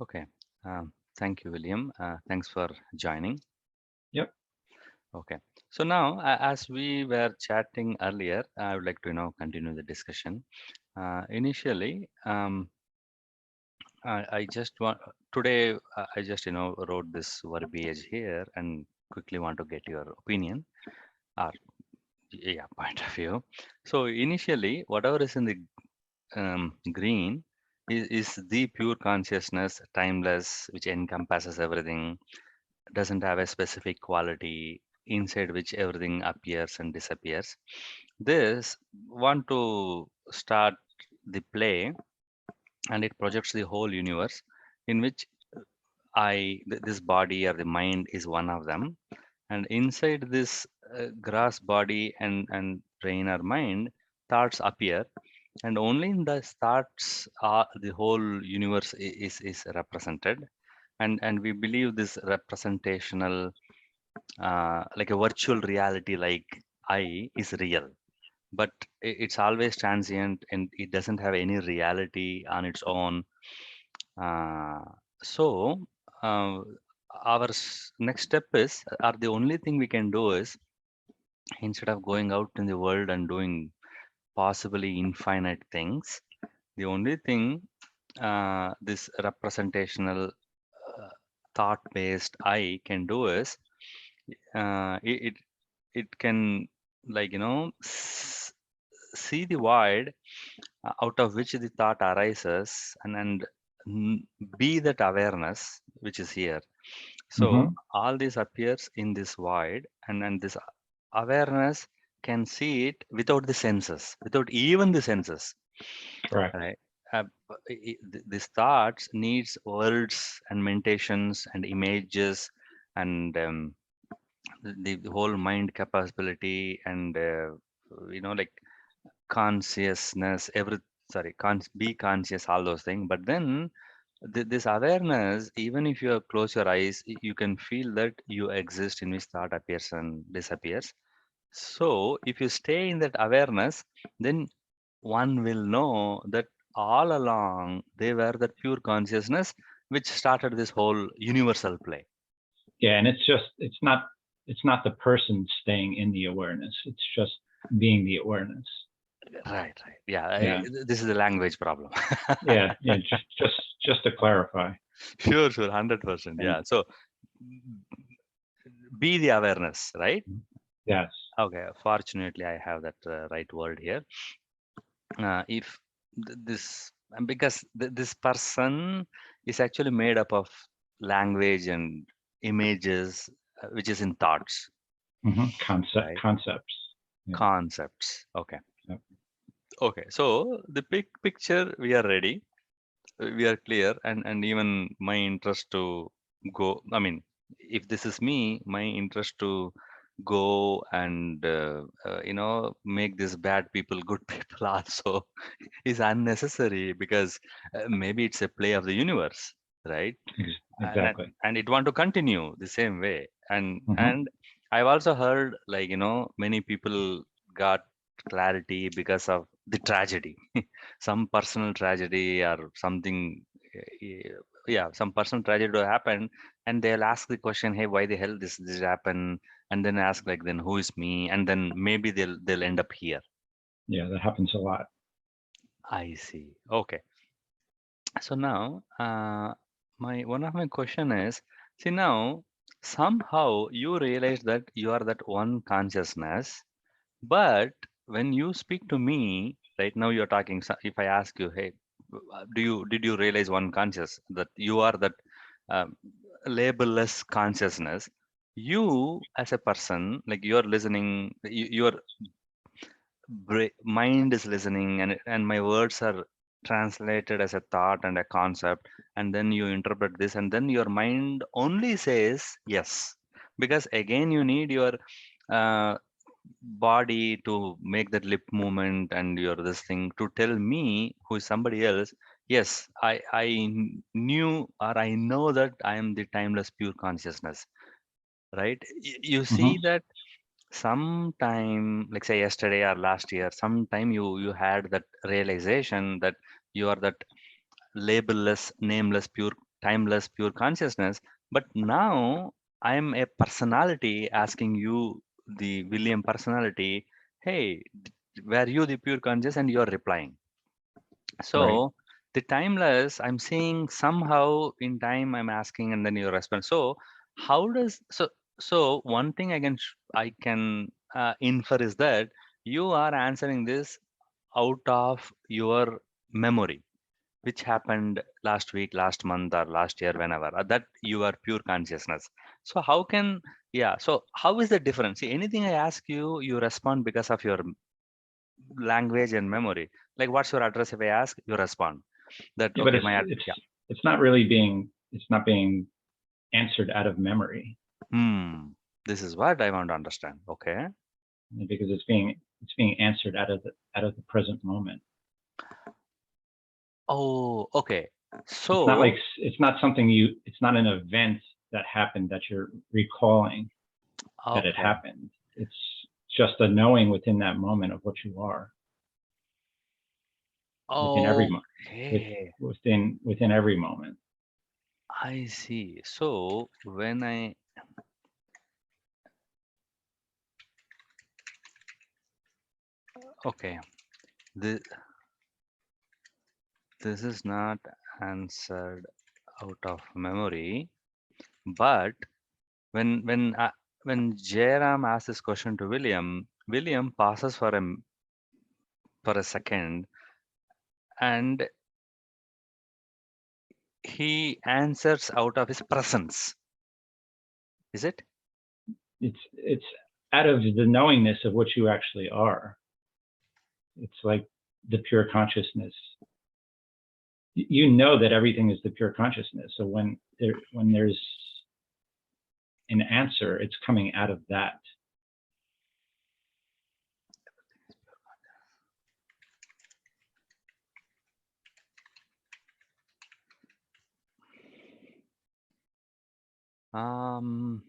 Okay. Thank you, William. Thanks for joining. Yep. Okay. So now, as we were chatting earlier, I would like to continue the discussion. Initially, I just want today. I just wrote this verbiage here and quickly want to get your opinion or yeah point of view. So initially, whatever is in the green is the pure consciousness, timeless, which encompasses everything, doesn't have a specific quality inside which everything appears and disappears. This want to start the play and it projects the whole universe in which this body or the mind is one of them. And inside this grass body and brain or mind, thoughts appear and only in the thoughts are the whole universe is represented and we believe this representational like a virtual reality like I is real but it's always transient and it doesn't have any reality on its own. uh, so uh, our next step is or the only thing we can do is instead of going out in the world and doing possibly infinite things, the only thing this representational thought based I can do is it can like see the void out of which the thought arises and n- be that awareness which is here. So Mm-hmm. all this appears in this void and this awareness can see it without the senses, without even the senses, Correct. right? These thoughts needs words and meditations and images and the whole mind capability and like consciousness every sorry be conscious all those things but then this awareness even if you close your eyes you can feel that you exist in which thought appears and disappears. So if you stay in that awareness then one will know that all along they were that pure consciousness which started this whole universal play. Yeah, and it's not the person staying in the awareness. It's just being the awareness. Right, yeah, Yeah. this is the language problem. Yeah. Yeah. Just to clarify. Sure, 100%. Yeah. Yeah. So be the awareness, right? Yes. Okay. Fortunately, I have that right word here. If this, and because this person is actually made up of language and images, which is in thoughts, Mm-hmm. right? Concepts. Yeah. Concepts. Okay. Yep. Okay. So the big picture, we are ready. We are clear, and even my interest to go. I mean, if this is me, my interest to go and make these bad people good people also is unnecessary because maybe it's a play of the universe, right? and Exactly. and it want to continue the same way Mm-hmm. and I've also heard like many people got clarity because of the tragedy some personal tragedy or something yeah some personal tragedy will happen and they'll ask the question, hey, why the hell this happen, and then ask like then who is me, and then maybe they'll end up here. Yeah, that happens a lot. I see. Okay. So now, my one of my question is, see now, somehow you realize that you are that one consciousness, but when you speak to me, right now you're talking. If I ask you, hey, did you realize one conscious that you are that um, labelless consciousness? You as a person, like you're listening, your mind is listening and my words are translated as a thought and a concept and then you interpret this and then your mind only says yes because again you need your uh, body to make that lip movement and your this thing to tell me who is somebody else, yes, I knew or I know that I am the timeless pure consciousness, right? You see Mm-hmm. that sometime like say yesterday or last year sometime you had that realization that you are that labelless nameless pure timeless, pure consciousness. But now I'm a personality asking you, the William personality, hey, were you the pure conscious? And you're replying. Right. So the timeless, I'm seeing somehow in time I'm asking and then you respond. So how does so one thing I can infer is that you are answering this out of your memory, which happened last week, last month, or last year, whenever. That you are pure consciousness. So how can yeah? So how is the difference? See, anything I ask you, you respond because of your language and memory. Like, what's your address? If I ask, you respond that Yeah, but okay, my yeah. it's not really being, it's not being answered out of memory, This is what I want to understand. Okay. because it's being answered out of the present moment. Oh, okay. It's not like, So it's not something it's not an event that happened that you're recalling that it okay. happened. It's just a knowing within that moment of what you are within every Okay. within every moment. I see. So when I okay, this this is not answered out of memory, but when Jairam asks this question to William, William pauses for a second and he answers out of his presence. Is it? It's out of the knowingness of what you actually are. It's like the pure consciousness. You know that everything is the pure consciousness. So when there's an answer, it's coming out of that. Um,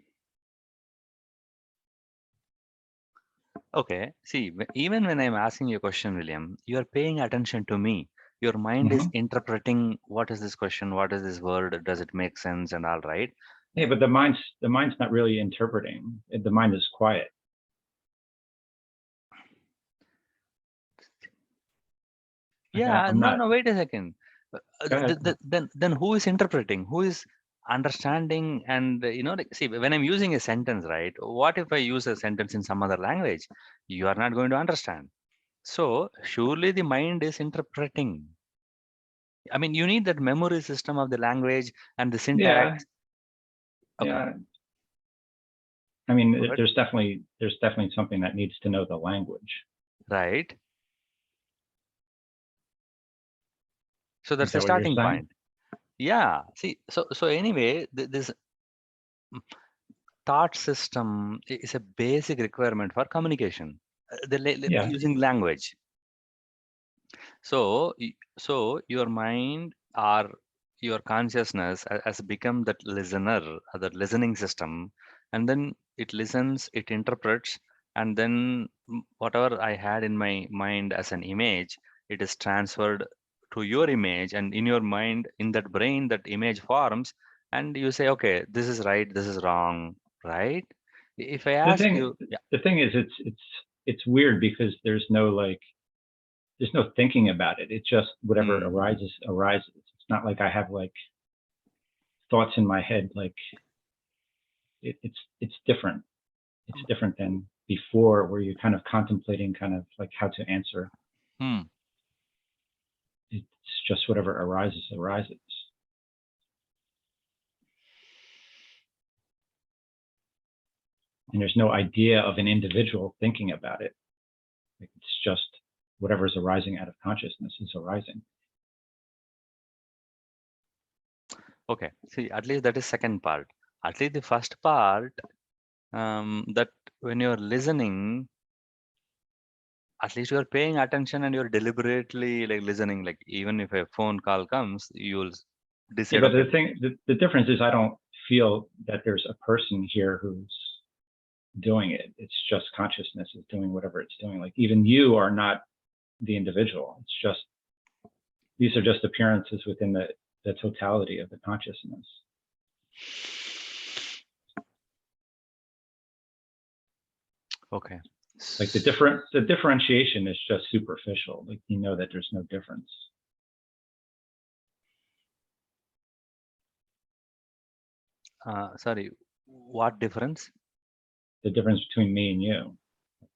okay. See, even when I'm asking you a question, William, you are paying attention to me. Your mind is Mm-hmm. interpreting what is this question, what is this word, does it make sense, and all right. Yeah, but the mind's not really interpreting. The mind is quiet. Like Yeah, I'm no, not. no, wait a second. Go ahead. Then who is interpreting? Who is understanding? And like, see, when I'm using a sentence, right? What if I use a sentence in some other language? You are not going to understand. So surely the mind is interpreting. I mean, you need that memory system of the language and the Yeah, syntax. Okay, yeah. I mean, go ahead. there's definitely something that needs to know the language. Right. So Is that's the that what you're starting saying? point. Yeah. See, so anyway, this thought system is a basic requirement for communication. Yeah. Using language. So your mind or your consciousness has become that listener, that listening system, and then it listens, it interprets, and then whatever I had in my mind as an image, it is transferred to your image, and in your mind, in that brain, that image forms, and you say, okay, this is right, this is wrong, right? If I The ask thing you, yeah, the thing is, it's weird because there's no thinking about it. It's just whatever hmm, arises. It's not like I have like thoughts in my head. Like it's different. It's different than before, where you're kind of contemplating kind of like how to answer. hmm, It's just whatever arises. And there's no idea of an individual thinking about it. Like, it's just whatever's arising out of consciousness is arising. okay. See, at least that is second part. At least the first part, that when you're listening, at least you're paying attention and you're deliberately like listening. Like even if a phone call comes, you'll Yeah, decide, but okay, the difference is I don't feel that there's a person here who's doing it. It's just consciousness is doing whatever it's doing. Like even you are not the individual. It's just, these are just appearances within the totality of the consciousness. Okay. Like the differentiation is just superficial. Like you know that there's no difference. Sorry, what difference? The difference between me and you,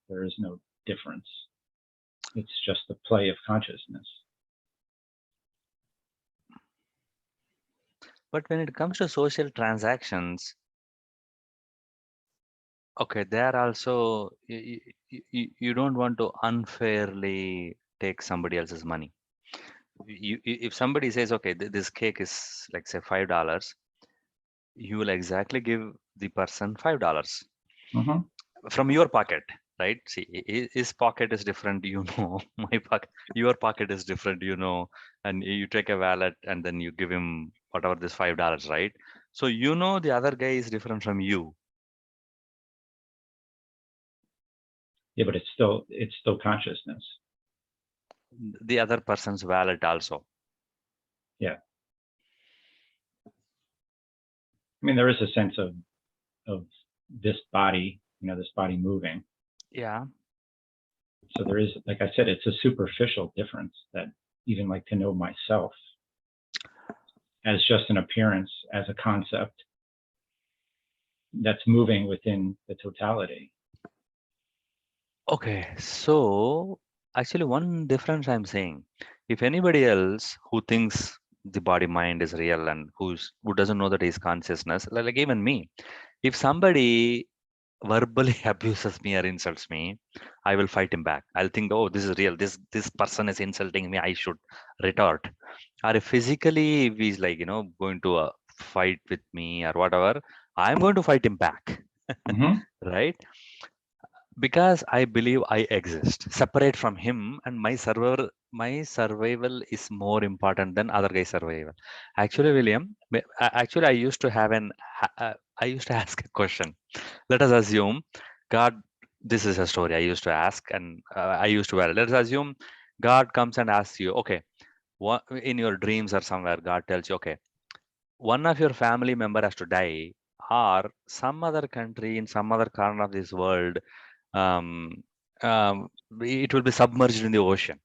there is no difference. It's just the play of consciousness. But when it comes to social transactions, okay, there also you don't want to unfairly take somebody else's money. If somebody says, okay, this cake is like say $5, you will exactly give the person $5 Mm-hmm. from your pocket, right? See, his pocket is different, you know. My pocket, your pocket is different, you know. And you take a wallet and then you give him whatever this $5, right? So you know the other guy is different from you. Yeah, but it's still consciousness. The other person's wallet also. Yeah. I mean, there is a sense of this body, this body moving. Yeah. So there is, like I said, it's a superficial difference that even like to know myself as just an appearance, as a concept that's moving within the totality. Okay, so actually one difference I'm saying, if anybody else who thinks the body mind is real and who doesn't know that is consciousness, like even me, if somebody verbally abuses me or insults me, I will fight him back. I'll think, oh, this is real. This person is insulting me. I should retort. Or if physically if he's like, going to fight with me or whatever, I'm going to fight him back. Mm-hmm. Right? Because I believe I exist separate from him, and my survival is more important than other guy's survival. Actually, William, actually I used to have I used to ask a question. Let us assume God, this is a story I used to ask, and I used to, well, let's assume God comes and asks you, okay, what in your dreams or somewhere, God tells you, okay, one of your family member has to die, or some other country in some other corner of this world, um, um, it will be submerged in the ocean.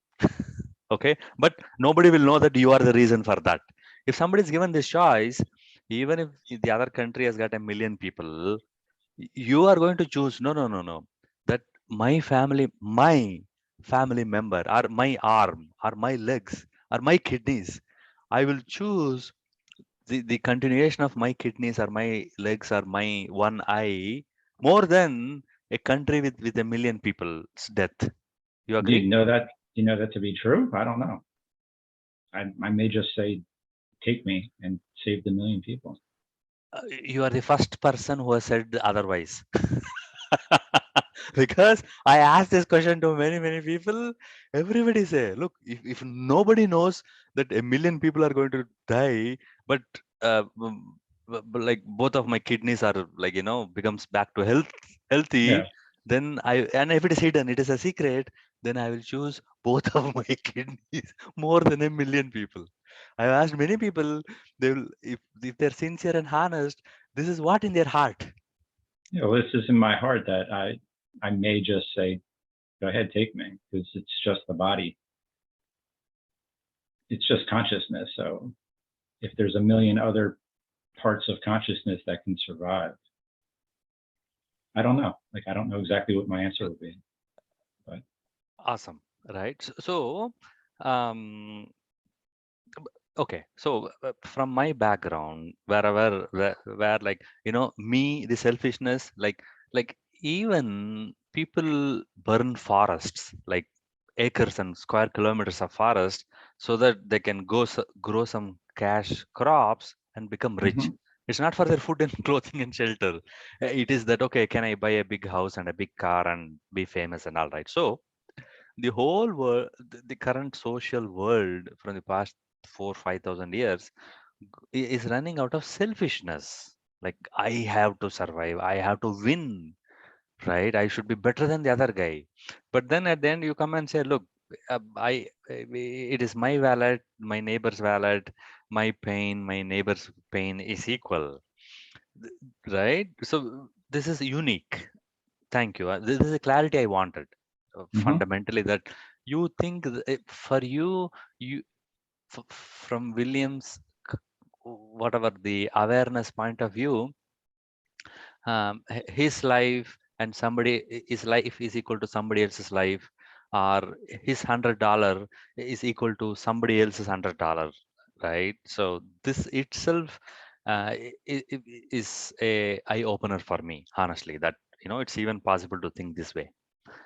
Okay, but nobody will know that you are the reason for that. If somebody is given this choice, even if the other country has got 1 million people, you are going to choose, no, no, no, no, that my family member, or my arm, or my legs, or my kidneys, I will choose the continuation of my kidneys or my legs or my one eye more than a country with 1 million people's death. You Do agree? you know that? Do you know that to be true? I don't know. I may just say, take me and save the million people. You are the first person who has said otherwise. Because I asked this question to many, many people. Everybody say, look, if nobody knows that 1 million people are going to die, but like both of my kidneys are like, becomes back to healthy, Yeah. then and if it is hidden, it is a secret, then I will choose both of my kidneys more than 1 million people. I've asked many people, they will, if they're sincere and honest, this is what in their heart. Well, this is in my heart that I may just say, go ahead, take me, because it's just the body. It's just consciousness. So if there's a million other parts of consciousness that can survive, I don't know. Like I don't know exactly what my answer would be. But Awesome, right? So, um, okay. So, from my background, where like me, the selfishness, like even people burn forests, like acres and square kilometers of forest, so that they can grow some cash crops and become rich. mm-hmm. It's not for their food and clothing and shelter. It is that, okay, can I buy a big house and a big car and be famous and all right? So the whole world, the current social world from the past 4 5,000 years is running out of selfishness. Like, I have to survive, I have to win, right? I should be better than the other guy. But then at the end you come and say, look, it is my wallet, my neighbor's wallet, my pain, my neighbor's pain is equal, right? So this is unique. Thank you. This is a clarity I wanted. Hmm. Fundamentally, that you think for you, you from Williams, whatever the awareness point of view, his life and somebody his life is equal to somebody else's life, or his $100 is equal to somebody else's $100, right? So this itself is a eye opener for me, honestly, that it's even possible to think this way.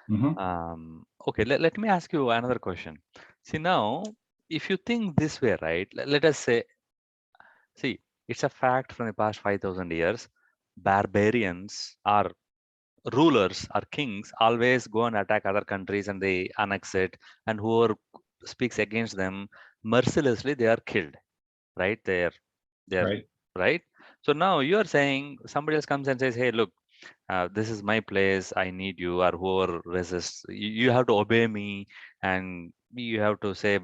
Hmm. Okay, let me ask you another question. See, now, if you think this way, right, let us say, see, it's a fact from the past 5,000 years, barbarians are rulers or kings always go and attack other countries and they annex it, and whoever speaks against them mercilessly, they are killed, right? They're Right. right. So now you are saying somebody else comes and says, hey, look, this is my place, I need you, or whoever resists, you have to obey me, and you have to say,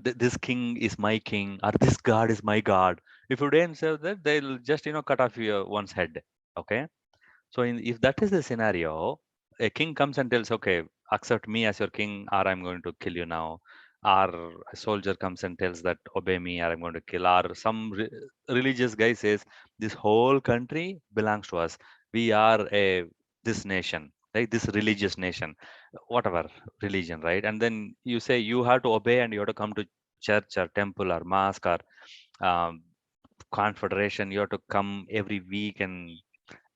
this king is my king, or this god is my god. If you don't say that, they'll just cut off your one's head. Okay. So if that is the scenario, a king comes and tells, okay, accept me as your king, or I'm going to kill you now. Or a soldier comes and tells that, obey me, or I'm going to kill. Or some religious guy says, this whole country belongs to us. We are this nation, right? This religious nation, whatever religion, right? And then you say you have to obey and you have to come to church or temple or mosque or um, confederation. You have to come every week and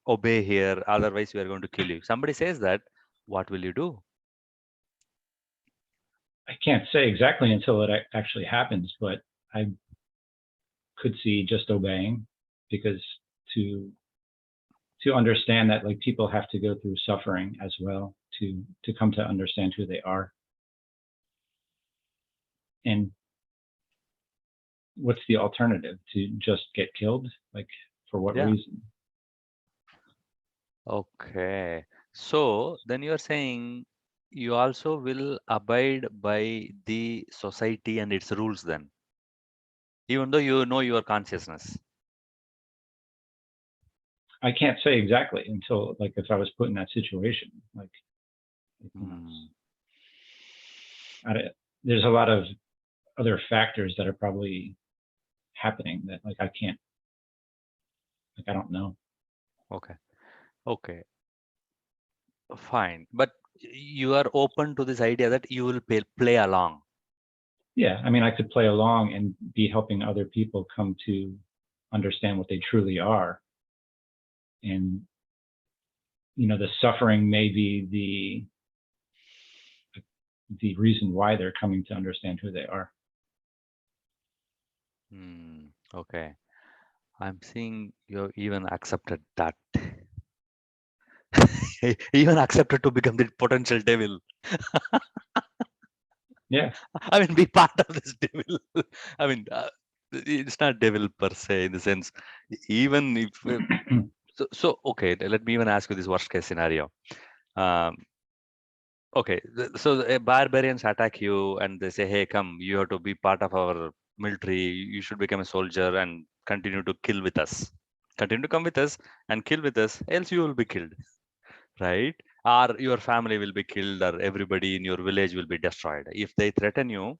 obey here, otherwise we are going to kill you. Somebody says that, what will you do? I can't say exactly until it actually happens, but I could see just obeying, because to to understand that, like, people have to go through suffering as well to come to understand who they are, and what's the alternative, to just get killed, like, for what Yeah. reason? Okay. So then you are saying you also will abide by the society and its rules then, even though you know your consciousness. I can't say exactly until, like, if I was put in that situation, like, Hmm. I, there's a lot of other factors that are probably happening that, like, I can't, like, I don't know. Okay. Okay. Fine. But you are open to this idea that you will play along. Yeah, I mean, I could play along and be helping other people come to understand what they truly are, and the suffering may be the reason why they're coming to understand who they are. Okay. I'm seeing you even accepted that. Even accepted to become the potential devil. Yeah. I mean, be part of this devil. I mean, it's not devil per se in the sense, even if so, okay, let me even ask you this worst case scenario. Um, okay, so barbarians attack you and they say, hey, come, you have to be part of our military. You should become a soldier and continue to kill with us. Continue to come with us and kill with us, else you will be killed, right? Or your family will be killed, or everybody in your village will be destroyed. If they threaten you,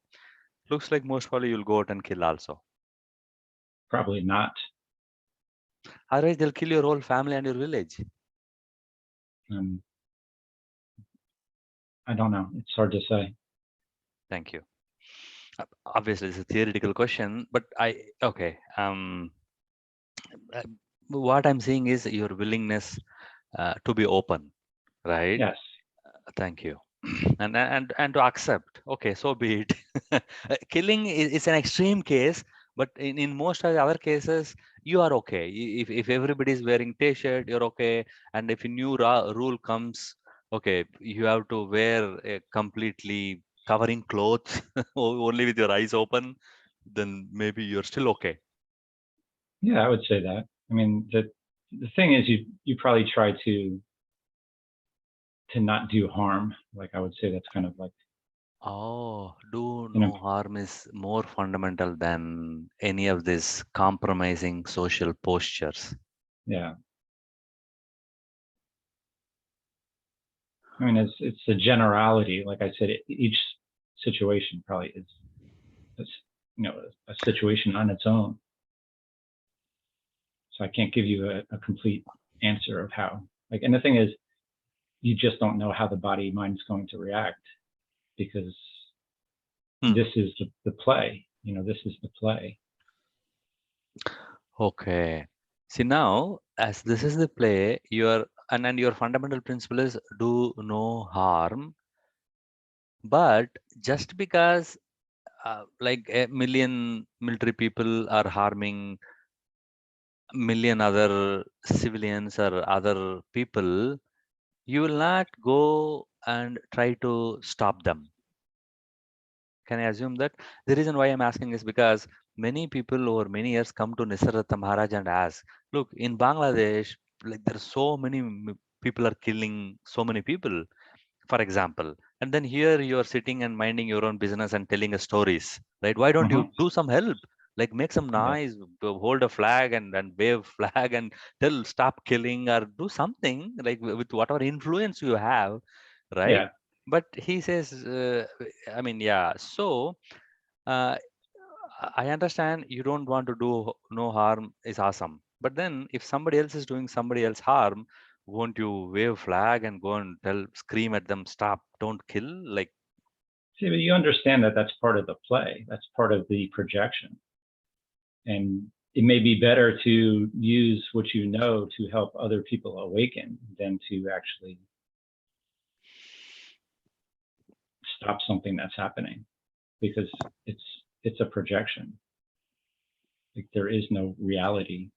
looks like most probably you'll go out and kill also. Probably not. Otherwise, they'll kill your whole family and your village. um, I don't know, it's hard to say. Thank you. Obviously, it's a theoretical question, but okay. Uh, what I'm seeing is your willingness to be open, right? Yes. Thank you. And to accept. Okay, so be it. Killing is an extreme case, but in most of the other cases, you are okay. If everybody is wearing t-shirt, you're okay. And if a new rule comes, okay, you have to wear a completely covering clothes only with your eyes open, then maybe you're still okay. Yeah, I would say that. I mean, the thing is, you probably try to not do harm. Like, I would say that's kind of like Oh, do You know, no harm is more fundamental than any of these compromising social postures. yeah. I mean, it's a generality. Like I said, each situation probably is you know, a situation on its own. So I can't give you a complete answer of how. Like, and the thing is, you just don't know how the body mind's going to react because Hmm. this is the play. You know, this is the play. Okay. See now, as this is the play, your and your fundamental principle is do no harm. But just because like a million military people are harming million other civilians or other people, you will not go and try to stop them. Can I assume that? The reason why I'm asking is because many people over many years come to Nisarata Maharaj and ask, look, in Bangladesh, like there are so many people are killing so many people, for example. And then here you are sitting and minding your own business and telling us stories, right? Why don't you Uh-huh. do some help? Like make some Yeah, noise, hold a flag and wave flag and tell stop killing or do something like with whatever influence you have, right? yeah. But he says, I mean, yeah. So uh, I understand you don't want to do no harm is awesome. But then if somebody else is doing somebody else harm, won't you wave flag and go and tell, scream at them, stop, don't kill? Like, See, but you understand that that's part of the play. That's part of the projection, and it may be better to use what you know to help other people awaken than to actually stop something that's happening because it's it's a projection. Like there is no reality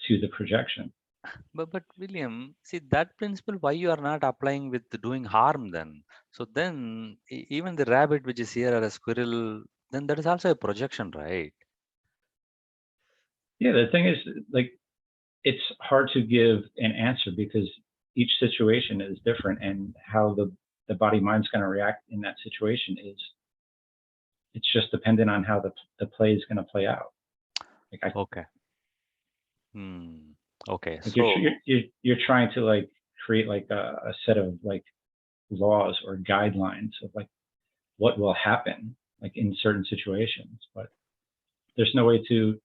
to the projection. but William, see that principle, why you are not applying with doing harm then? So then even the rabbit which is here or a squirrel, then that is also a projection, right? Yeah, the thing is, like, it's hard to give an answer because each situation is different, and how the body mind's going to react in that situation is it's just dependent on how the play is going to play out. Like I Okay. Hmm. Okay. like you're So, you're trying to like create like a set of like laws or guidelines of like what will happen like in certain situations, but there's no way to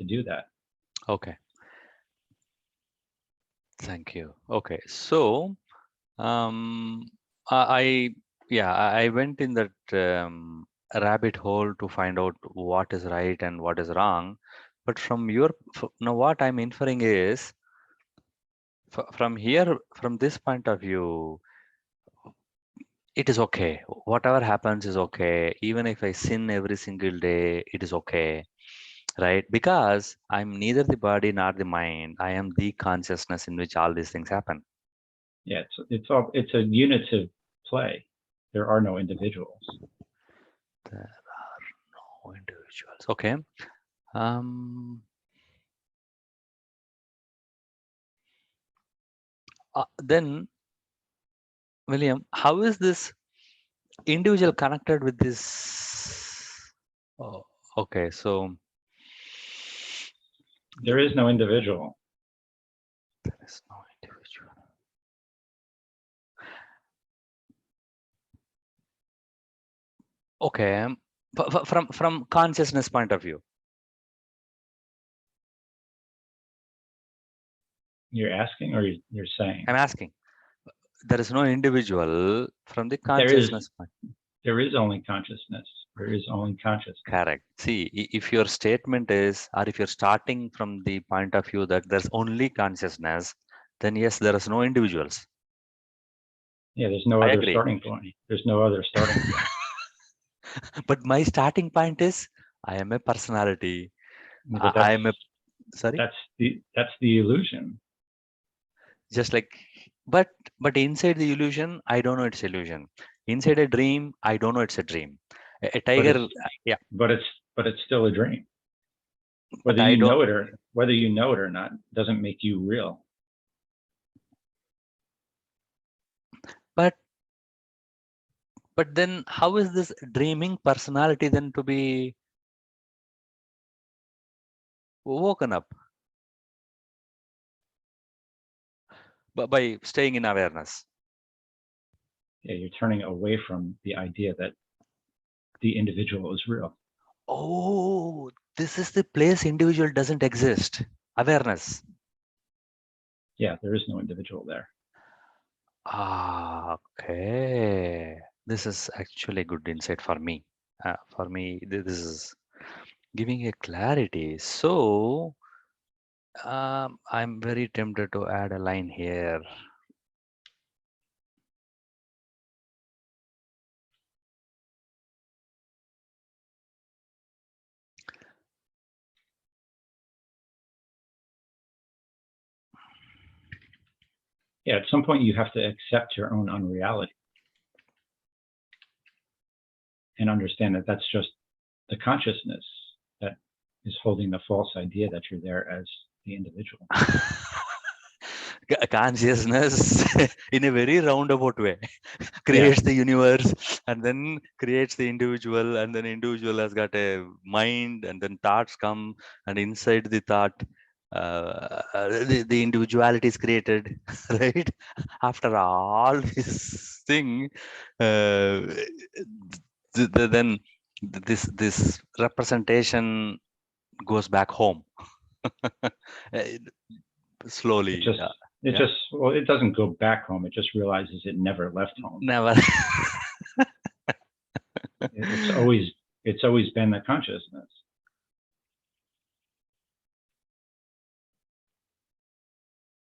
do that. okay. Thank you. Okay. So, Um, I yeah, I went in that rabbit hole to find out what is right and what is wrong. But from your now, what I'm inferring is from here, from this point of view, it is okay. Whatever happens is okay. Even if I sin every single day, it is okay, right? Because I'm neither the body nor the mind. I am the consciousness in which all these things happen. Yeah, it's a unitive play. There are no individuals. There are no individuals. Okay. Um, then, William, how is this individual connected with this? Oh, okay, so There is no individual. there is no individual. Okay, from consciousness point of view, You're asking or you're saying? I'm asking. There is no individual from the There is consciousness point. there is only consciousness. There is only consciousness. Correct. See, if your statement is, or if you're starting from the point of view that there's only consciousness, then yes, there is no individuals. Yeah, there's no I other agree. starting point. There's no other starting point. But my starting point is, I am a personality. Yeah, but I am a, sorry, that's the illusion. just like, but inside the illusion, I don't know it's illusion. Inside a dream, I don't know it's a dream. A But tiger, yeah, but it's but it's still a dream. but I don't. Whether you know it or not doesn't make you real. But But then how is this dreaming personality then to be woken up? By staying in awareness. Yeah, you're turning away from the idea that the individual is real. Oh, this is the place individual doesn't exist. Awareness. Yeah, there is no individual there. Ah, okay. This is actually a good insight for me. For me, this is giving a clarity. So, I'm very tempted to add a line here. Yeah, at some point you have to accept your own unreality and understand that that's just the consciousness that is holding the false idea that you're there as the individual. Consciousness, in a very roundabout way, Yeah, creates the universe and then creates the individual, and then individual has got a mind, and then thoughts come, and inside the thought, the individuality is created, right? After all this thing, then this representation goes back home. Uh, it slowly. just it Yeah. just well, it doesn't go back home. It just realizes it never left home. Never. It's always been the consciousness.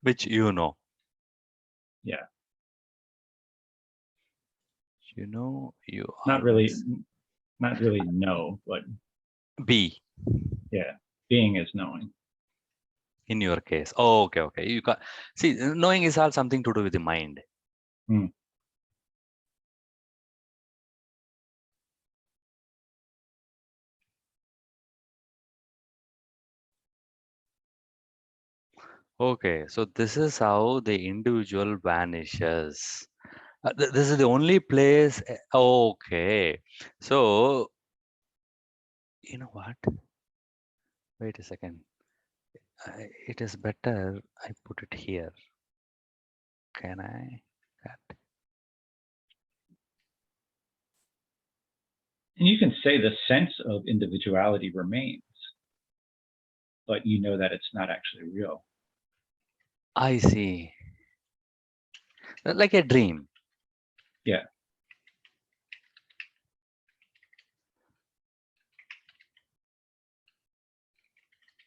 Which you know. Yeah, You know, you not really, always not really know, but be yeah, being is knowing. in your case. Oh, okay, okay. You can see knowing is all something to do with the mind. Hmm. Okay, so this is how the individual vanishes. This is the only place. Okay, so you know what? Wait a second. It is better I put it here. Can I? Cut. And you can say the sense of individuality remains, but you know that it's not actually real. I see. Like a dream. Yeah,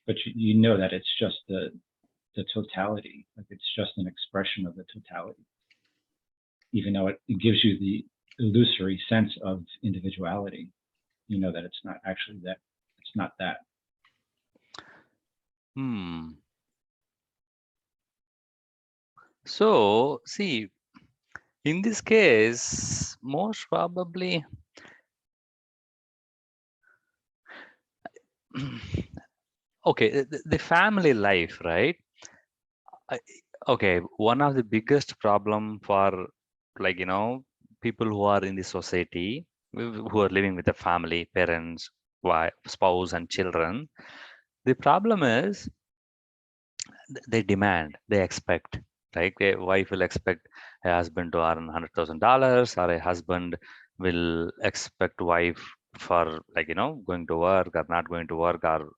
but you know that it's just the totality. Like it's just an expression of the totality, even though it gives you the illusory sense of individuality. You know that it's not actually that. It's not that. Hmm. So, see, in this case, most probably, okay, the family life, right? I, okay, one of the biggest problem for, like, people who are in the society, who are living with a family, parents, wife, spouse, and children, the problem is they demand, they expect. Like a wife will expect a husband to earn $100,000, or a husband will expect wife for, like, going to work or not going to work, or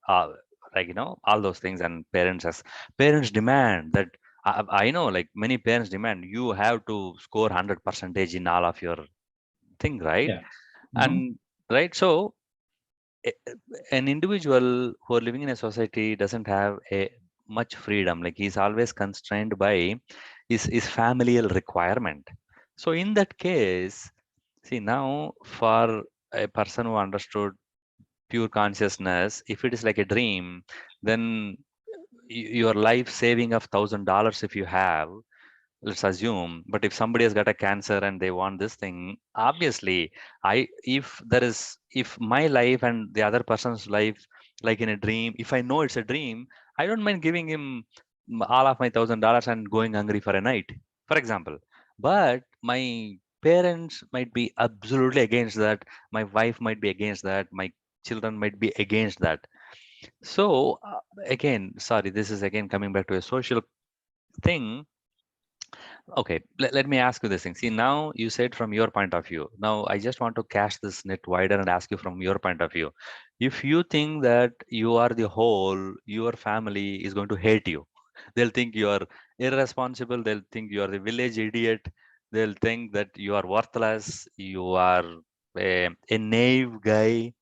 like, all those things. And parents demand that. I know, like, many parents demand you have to score 100 percentage in all of your thing, right? Yeah. Hmm. And right, so a- an individual who are living in a society doesn't have a much freedom. Like, he's always constrained by his familial requirement. So in that case, see, now for a person who understood pure consciousness, if it is like a dream, then your life saving of $1,000, if you have, let's assume. But if somebody has got a cancer and they want this thing, obviously, if my life and the other person's life, like in a dream, if I know it's a dream, I don't mind giving him all of my $1,000 and going hungry for a night, for example. But my parents might be absolutely against that. My wife might be against that. My children might be against that. So again, sorry, this is again coming back to a social thing. Okay, let me ask you this thing. See, now you said from your point of view. Now I just want to cast this net wider and ask you from your point of view. If you think that you are the whole, your family is going to hate you. They'll think you are irresponsible. They'll think you are the village idiot. They'll think that you are worthless. You are a naive guy,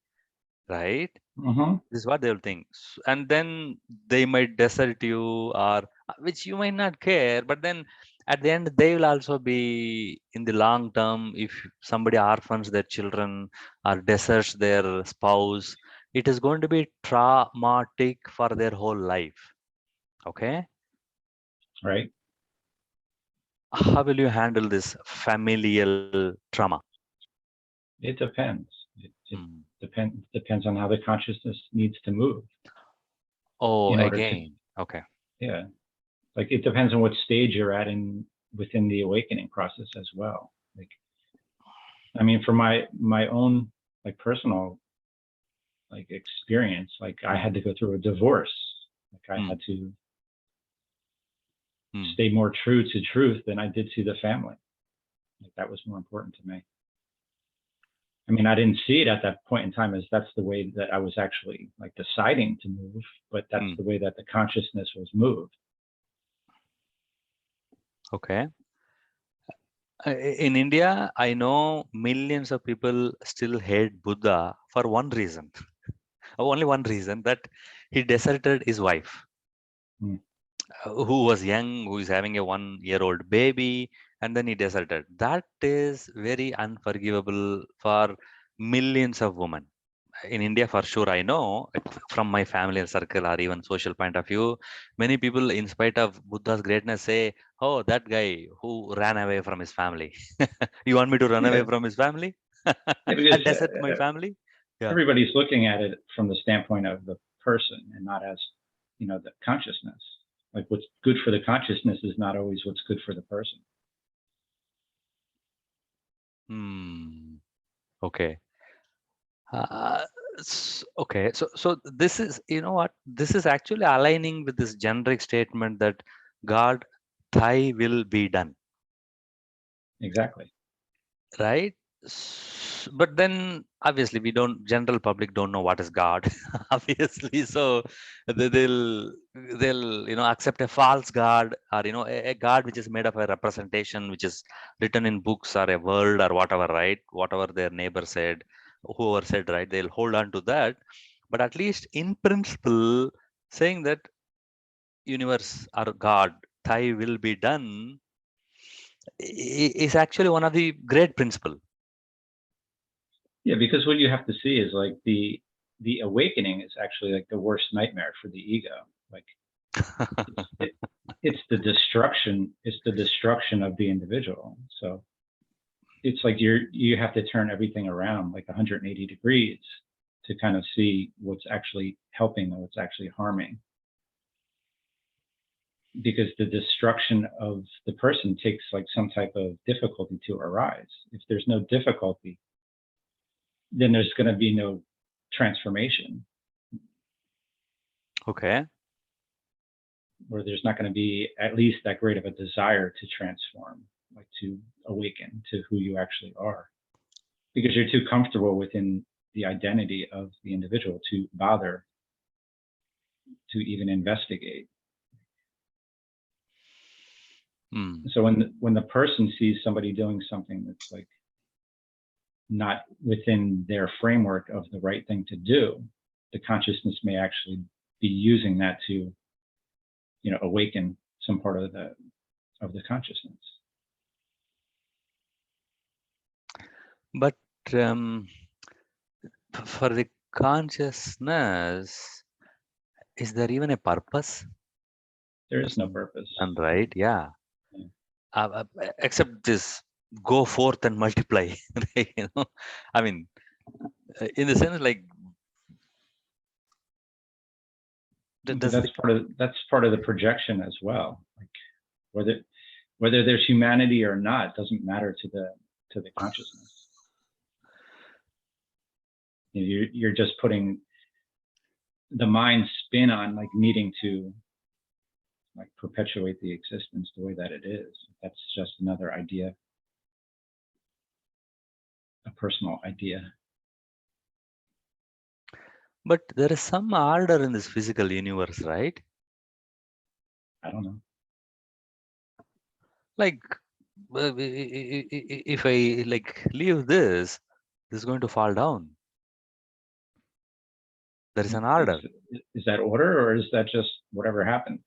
right? Hmm. This is what they'll think. And then they might desert you, or which you might not care, but then at the end they will also be in the long term. If somebody orphans their children or deserts their spouse, it is going to be traumatic for their whole life. Okay, Right. how will you handle this familial trauma? It depends. It Hmm. depends on how the consciousness needs to move Oh, in order to, again, okay. yeah. Like it depends on what stage you're at in within the awakening process as well. Like, I mean, for my own like personal like experience, like I Hmm. had to go through a divorce. Like I Hmm. had to Hmm. stay more true to truth than I did to the family. Like that was more important to me. I mean, I didn't see it at that point in time as that's the way that I was actually like deciding to move, but that's Hmm. the way that the consciousness was moved. Okay. In India, I know millions of people still hate Buddha for one reason, only one reason, that he deserted his wife, Mm. who was young, who is having a 1-year-old baby, and then he deserted. That is very unforgivable for millions of women. In India, for sure, I know from my family circle or even social point of view, many people, in spite of Buddha's greatness, say, "Oh, that guy who ran away from his family. You want me to run away Yeah, from his family yeah, because and desert my family?" Yeah. everybody's looking at it from the standpoint of the person and not as, the consciousness. Like what's good for the consciousness is not always what's good for the person. Hmm. Okay. Uh, okay. So this is, you know what? This is actually aligning with this generic statement that God, thy will be done. Exactly. Right. But then obviously we don't, general public don't know what is God. Obviously, so they'll accept a false god, or a god which is made of a representation which is written in books or a word or whatever, right? Whatever their neighbor said, whoever said, right, they'll hold on to that. But at least in principle, saying that universe or God, thy will be done, is actually one of the great principle. Yeah, because what you have to see is like the awakening is actually like the worst nightmare for the ego. Like it's it, it's the destruction. It's the destruction of the individual. So it's like you have to turn everything around like 180 degrees to kind of see what's actually helping and what's actually harming, because the destruction of the person takes like some type of difficulty to arise. If there's no difficulty, then there's going to be no transformation, Okay. or there's not going to be at least that great of a desire to transform, like to awaken to who you actually are, because you're too comfortable within the identity of the individual to bother to even investigate. Hmm. So when the person sees somebody doing something that's like not within their framework of the right thing to do, the consciousness may actually be using that to, awaken some part of the consciousness. But um, for the consciousness, is there even a purpose? There is That's no purpose. done, right? Yeah. Yeah. Except this, go forth and multiply. Right? I mean, in the sense, like, But does the that's part of the projection as well. Like whether whether there's humanity or not doesn't matter to the to the consciousness. You're just putting the mind's spin on like needing to like perpetuate the existence the way that it is. That's just another idea, a personal idea. But there is some order in this physical universe, right? I don't know. Like, if I like leave this is going to fall down. There is an order. Is that order, or is that just whatever happened?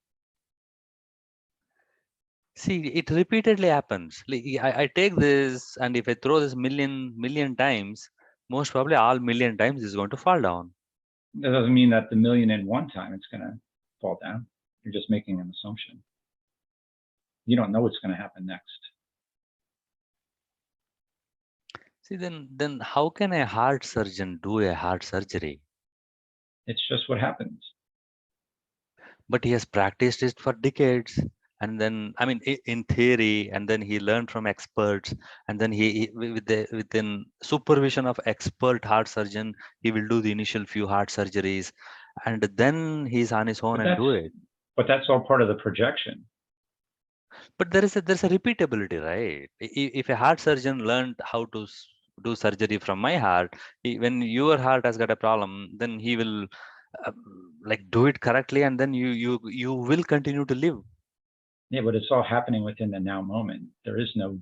See, it repeatedly happens. Like, I take this, and if I throw this million times, most probably all million times is going to fall down. That doesn't mean that the 1,000,001 time it's going to fall down. You're just making an assumption. You don't know what's going to happen next. See, then how can a heart surgeon do a heart surgery? It's just what happens. But he has practiced it for decades. And then, I mean, in theory, and then he learned from experts, and then within supervision of expert heart surgeon, he will do the initial few heart surgeries, and then he's on his own and do it. But that's all part of the projection. But there's a repeatability, right? If a heart surgeon learned how to do surgery from my heart, when your heart has got a problem, then he will like do it correctly, and then you will continue to live. Yeah, but it's all happening within the now moment. There is no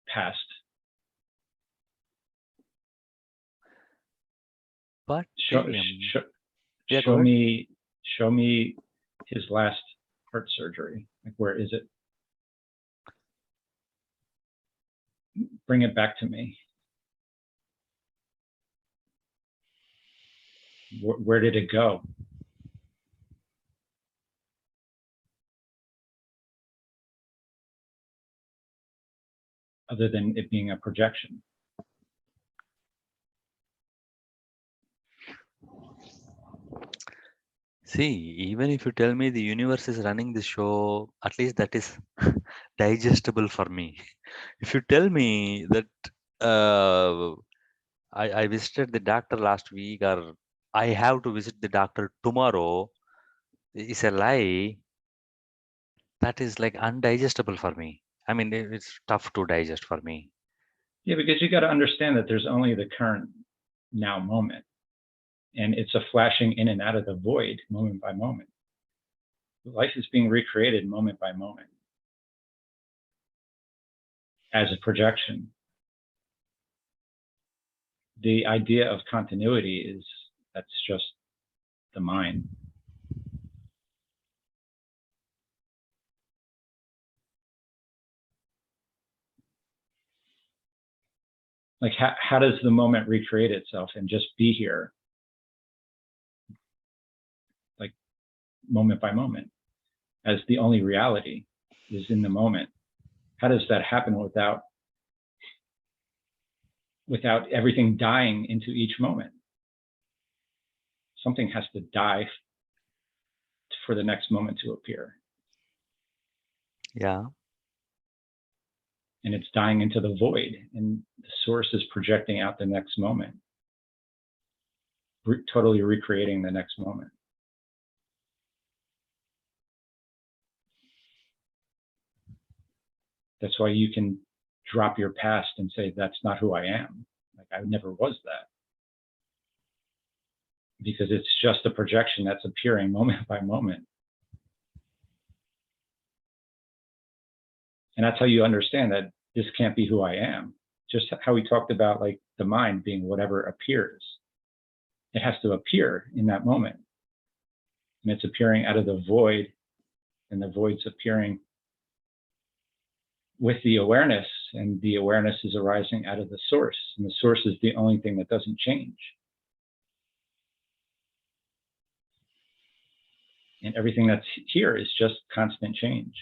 past. But show me his last heart surgery. Like, where is it? Bring it back to me. Where did it go? Other than it being a projection. See, even if you tell me the universe is running the show, at least that is digestible for me. If you tell me that I visited the doctor last week, or I have to visit the doctor tomorrow, is a lie. That is like undigestible for me. I mean, it's tough to digest for me. Yeah, because you got to understand that there's only the current now moment, and it's a flashing in and out of the void moment by moment. Life is being recreated moment by moment as a projection. The idea of continuity that's just the mind. Like, how does the moment recreate itself and just be here, like moment by moment, as the only reality is in the moment? How does that happen without everything dying into each moment? Something has to die for the next moment to appear. Yeah. And it's dying into the void, and the source is projecting out the next moment, totally recreating the next moment. That's why you can drop your past and say, that's not who I am. Like, I never was that. Because it's just a projection that's appearing moment by moment. And that's how you understand that this can't be who I am. Just how we talked about like the mind being whatever appears. It has to appear in that moment. And it's appearing out of the void, and the void's appearing with the awareness, and the awareness is arising out of the source. And the source is the only thing that doesn't change. And everything that's here is just constant change.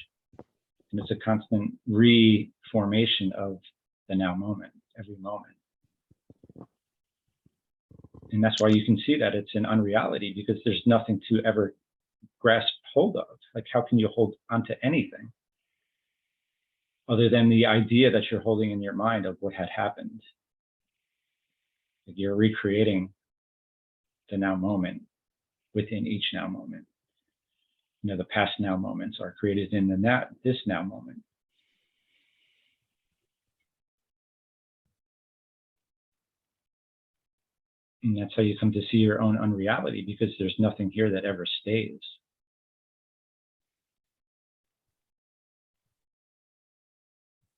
And it's a constant reformation of the now moment, every moment. And that's why you can see that it's an unreality, because there's nothing to ever grasp hold of. Like, how can you hold onto anything other than the idea that you're holding in your mind of what had happened. Like you're recreating the now moment within each now moment. The past now moments are created in this now moment. And that's how you come to see your own unreality, because there's nothing here that ever stays.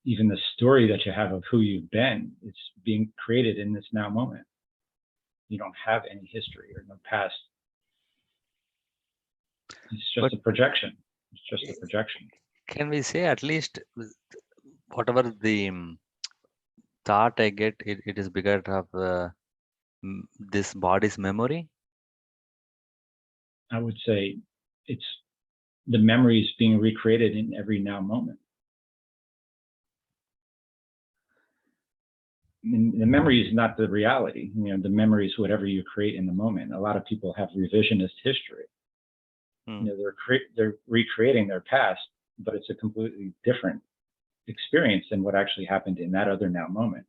Even the story that you have of who you've been is being created in this now moment. You don't have any history or no past. It's just a projection. It's just a projection. Can we say at least whatever the thought I get, it is because of this body's memory? I would say it's the memories being recreated in every now moment. And the memory is not the reality. The memory is whatever you create in the moment. A lot of people have revisionist history. They're recreating their past, but it's a completely different experience than what actually happened in that other now moment.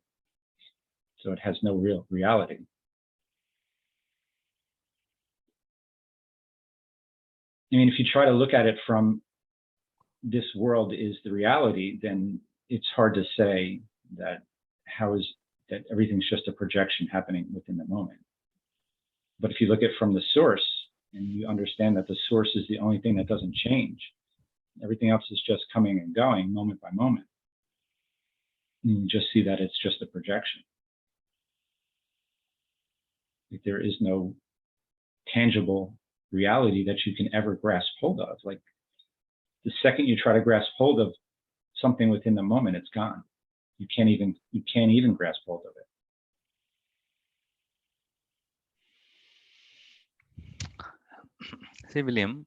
So it has no real reality. I mean, if you try to look at it from this world is the reality, then it's hard to say that that everything's just a projection happening within the moment. But if you look at it from the source and you understand that the source is the only thing that doesn't change, everything else is just coming and going moment by moment, and you just see that it's just a projection. Like there is no tangible reality that you can ever grasp hold of. Like the second you try to grasp hold of something within the moment, it's gone. You can't even grasp hold of it. See, William,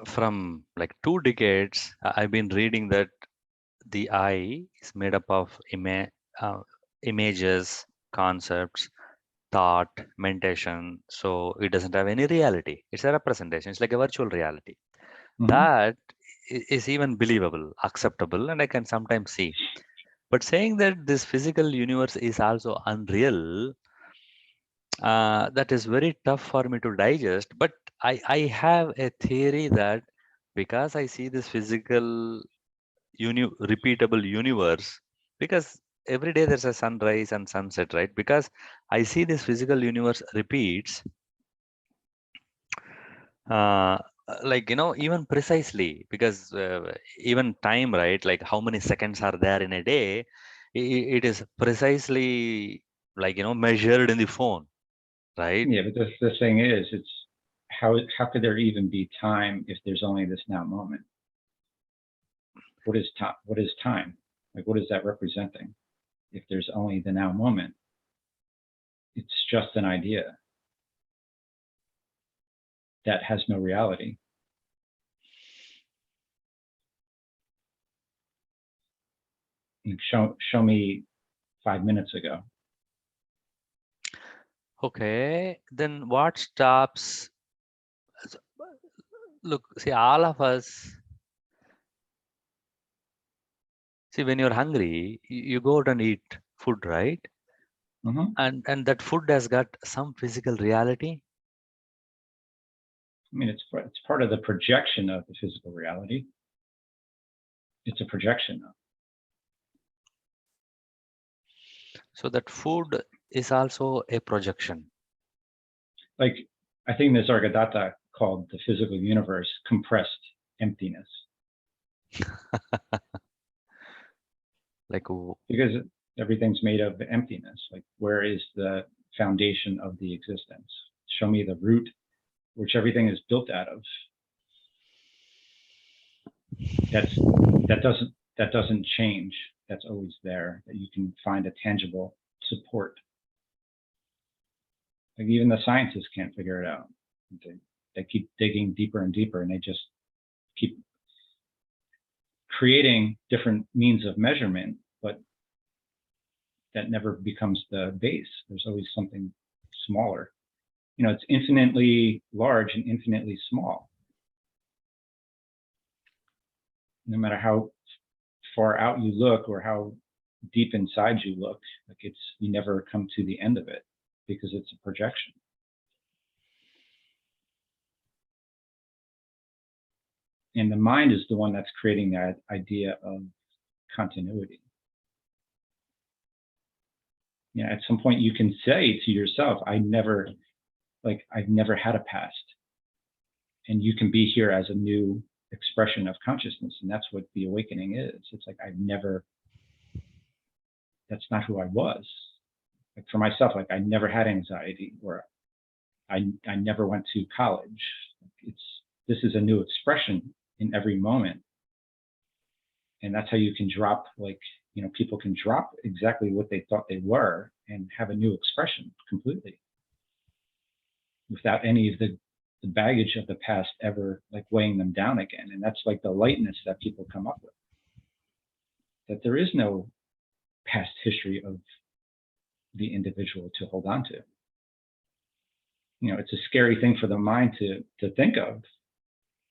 from like 2 decades, I've been reading that the I is made up of images, concepts, thought, mentation. So it doesn't have any reality. It's a representation. It's like a virtual reality. That is even believable, acceptable, and I can sometimes see. But saying that this physical universe is also unreal, that is very tough for me to digest. But I have a theory that because I see this physical repeatable universe, because every day there's a sunrise and sunset, right? Because I see this physical universe repeats, like even precisely, because even time, right? Like how many seconds are there in a day, it is precisely like measured in the phone, right? Yeah, but the thing is, it's how could there even be time if there's only this now moment? What is time? What is time? Like what is that representing? If there's only the now moment, it's just an idea that has no reality. Show me 5 minutes ago. Okay, then what stops? Look, see, all of us, see, when you're hungry, you go out and eat food, right? And that food has got some physical reality. I mean, it's part of the projection of the physical reality. It's a projection. So that food is also a projection. Like, I think there's Advaita called the physical universe compressed emptiness. Like, because everything's made of emptiness. Like, where is the foundation of the existence? Show me the root, which everything is built out of. That doesn't change. That's always there. That you can find a tangible support. Like even the scientists can't figure it out. They keep digging deeper and deeper, and they just keep creating different means of measurement, but that never becomes the base. There's always something smaller. It's infinitely large and infinitely small. No matter how far out you look or how deep inside you look, like you never come to the end of it because it's a projection. And the mind is the one that's creating that idea of continuity. Yeah, at some point you can say to yourself, I've never had a past. And you can be here as a new expression of consciousness. And that's what the awakening is. It's like, that's not who I was. Like for myself, like I never had anxiety, or I never went to college. This is a new expression in every moment. And that's how you can drop, people can drop exactly what they thought they were and have a new expression completely without any of the baggage of the past ever weighing them down again. And that's like the lightness that people come up with, that there is no past history of the individual to hold on to. It's a scary thing for the mind to think of,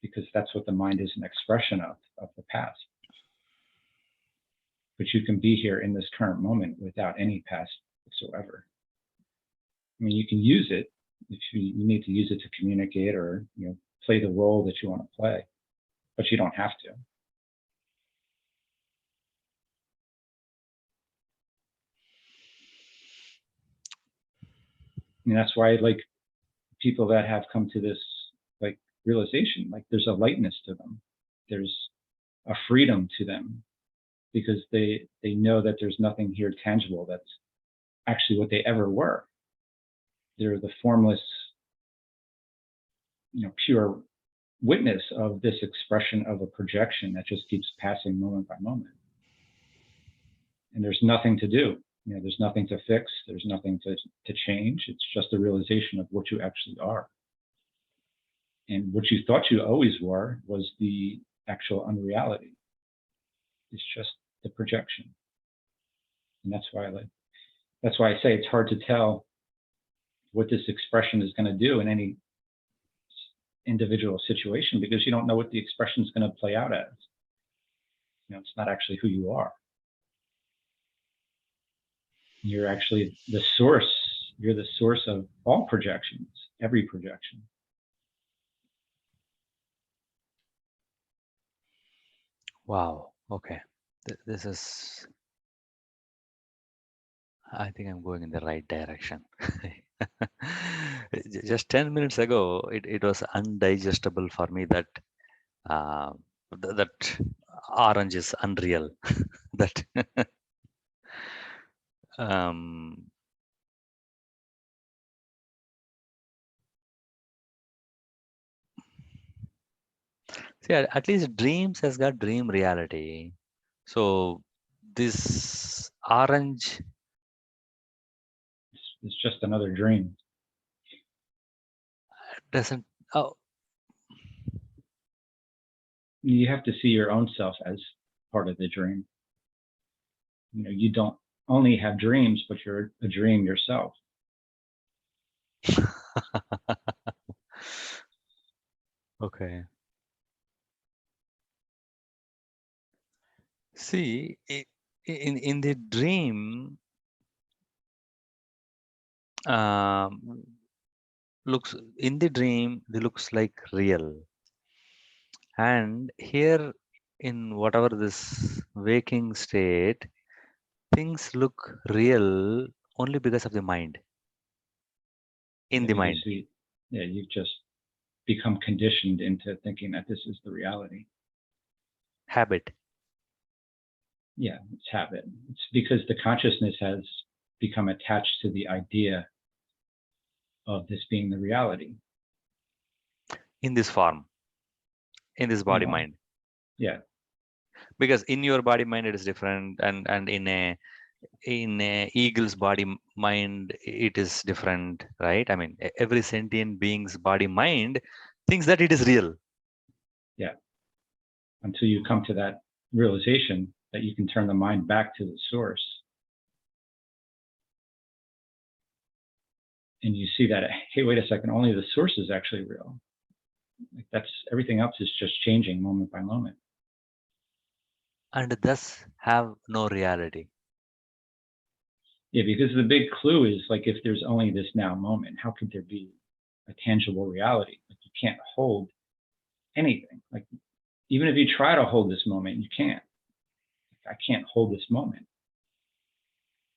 because that's what the mind is, an expression of the past. But you can be here in this current moment without any past whatsoever. I mean, you can use it if you need to use it to communicate or play the role that you want to play, but you don't have to. And that's why people that have come to this realization, there's a lightness to them, there's a freedom to them, because they know that there's nothing here tangible that's actually what they ever were. They're the formless, pure witness of this expression of a projection that just keeps passing moment by moment. And there's nothing to do. There's nothing to fix. There's nothing to change. It's just a realization of what you actually are. And what you thought you always were was the actual unreality. It's just the projection. And that's why I say it's hard to tell what this expression is going to do in any individual situation, because you don't know what the expression is going to play out as. It's not actually who you are. You're actually the source. You're the source of all projections, every projection. Wow. Okay. This is, I think I'm going in the right direction. Just 10 minutes ago, it was undigestible for me that that orange is unreal. That see, at least dreams has got dream reality. So this orange, It's just another dream. doesn't. Oh, You have to see your own self as part of the dream. You don't only have dreams, but you're a dream yourself. okay. See, in the dream, looks in the dream, they looks like real, and here in whatever this waking state, things look real only because of the mind. In the Because mind, you've just become conditioned into thinking that this is the reality. habit. Yeah, it's habit. It's because the consciousness has become attached to the idea of this being the reality. In this form, in this body Well, mind, yeah, because in your body mind it is different, and in a eagle's body mind it is different, right? I mean, every sentient being's body mind thinks that it is real. yeah. Until you come to that realization that you can turn the mind back to the source. And you see that, hey, wait a second, only the source is actually real. That's everything else is just changing moment by moment. and thus have no reality. Yeah, because the big clue is like if there's only this now moment, how could there be a tangible reality? Like you can't hold anything. Like even if you try to hold this moment, you can't. I can't hold this moment.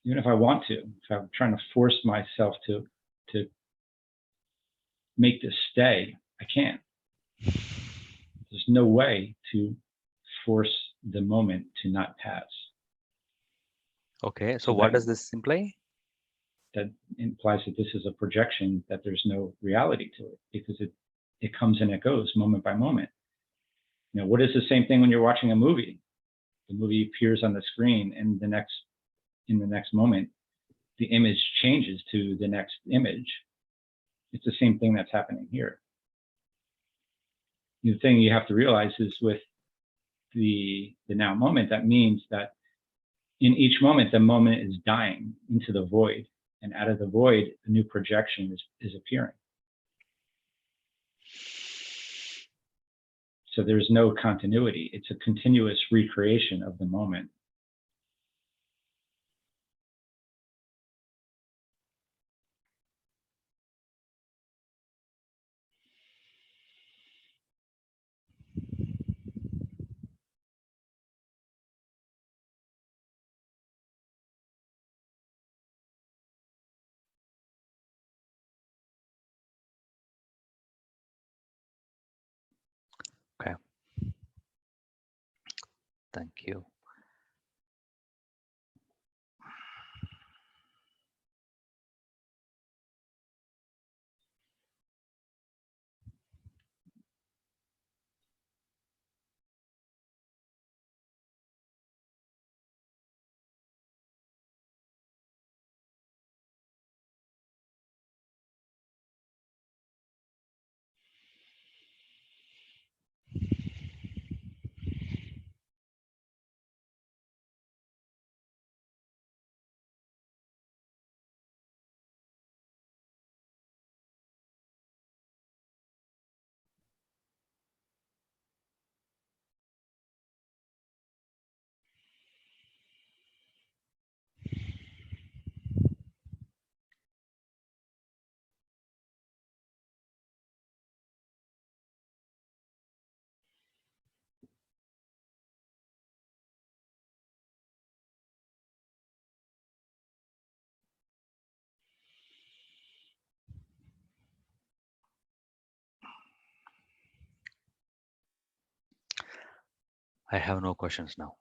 Even if I want to, if I'm trying to force myself to make this stay, I can't. There's no way to force the moment to not pass. Okay, so So what does this imply? that implies that this is a projection, that there's no reality to it because it comes and it goes moment by moment. You know, what is the same thing when you're watching a movie? The movie appears on the screen, and in the next moment, the image changes to the next image. It's the same thing that's happening here. The thing you have to realize is with the now moment, that means that in each moment, the moment is dying into the void, and out of the void, a new projection is appearing. So there's no continuity. It's a continuous recreation of the moment. Okay, thank you. I have no questions now.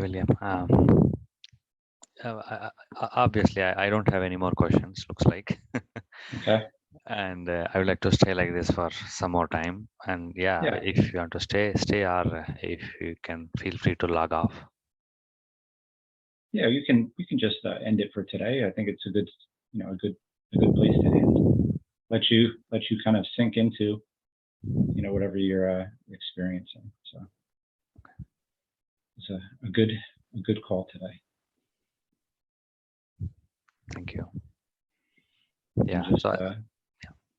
William. Obviously, I don't have any more questions, looks like. Okay. And I would like to stay like this for some more time. And yeah, Yeah. if you want to stay, stay, or if you can, feel free to log off. Yeah, you can just end it for today. I think it's a good, a good place to end. Let you kind of sink into, whatever you're experiencing. So it's a good call today. Thank you. And Yeah. just So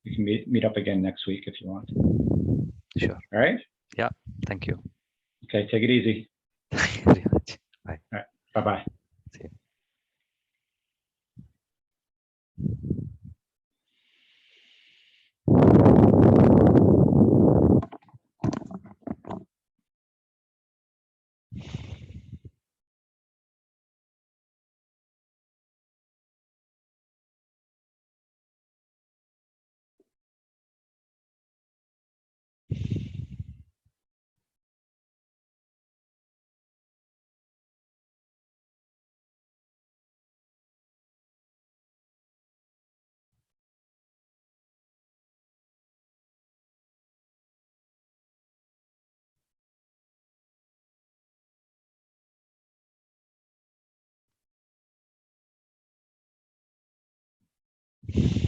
we can meet up again next week if you want. sure. All right. Yeah. Thank you. Okay. Take it easy. Thank you very much. Bye. All right. Bye bye. See you.